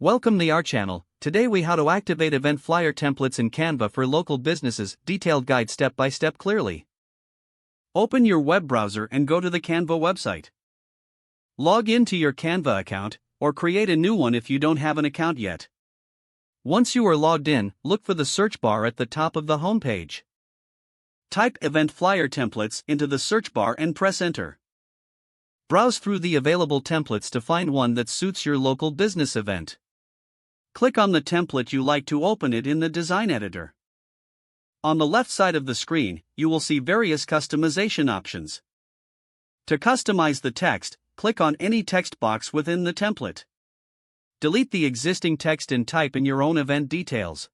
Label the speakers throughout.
Speaker 1: Welcome to our channel. Today we how to activate event flyer templates in Canva for local businesses, detailed guide step by step clearly. Open your web browser and go to the Canva website. Log into your Canva account, or create a new one if you don't have an account yet. Once you are logged in, look for the search bar at the top of the home page. Type event flyer templates into the search bar and press enter. Browse through the available templates to find one that suits your local business event. Click on the template you like to open it in the design editor. On the left side of the screen, you will see various customization options. To customize the text, click on any text box within the template. Delete the existing text and type in your own event details.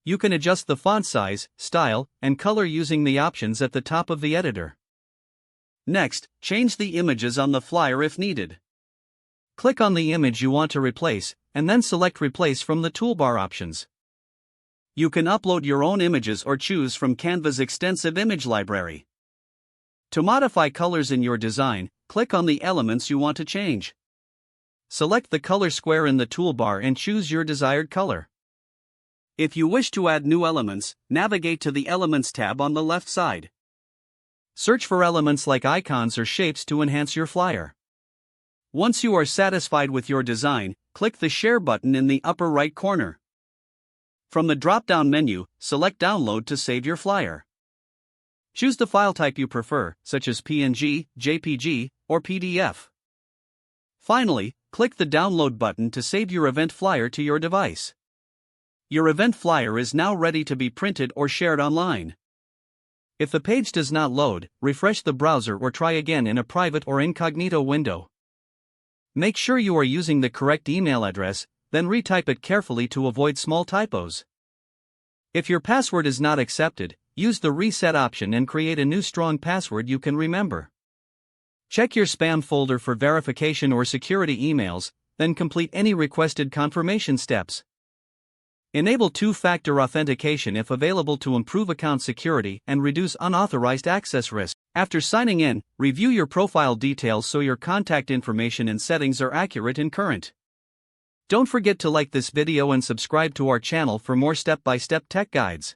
Speaker 1: You can adjust the font size, style, and color using the options at the top of the editor. Next, change the images on the flyer if needed. Click on the image you want to replace, and then select Replace from the toolbar options. You can upload your own images or choose from Canva's extensive image library. To modify colors in your design, click on the elements you want to change. Select the color square in the toolbar and choose your desired color. If you wish to add new elements, navigate to the Elements tab on the left side. Search for elements like icons or shapes to enhance your flyer. Once you are satisfied with your design, click the Share button in the upper right corner. From the drop-down menu, select Download to save your flyer. Choose the file type you prefer, such as PNG, JPG, or PDF. Finally, click the Download button to save your event flyer to your device. Your event flyer is now ready to be printed or shared online. If the page does not load, refresh the browser or try again in a private or incognito window. Make sure you are using the correct email address, then retype it carefully to avoid small typos. If your password is not accepted, use the reset option and create a new strong password you can remember. Check your spam folder for verification or security emails, then complete any requested confirmation steps. Enable two-factor authentication if available to improve account security and reduce unauthorized access risk. After signing in, review your profile details so your contact information and settings are accurate and current. Don't forget to like this video and subscribe to our channel for more step-by-step tech guides.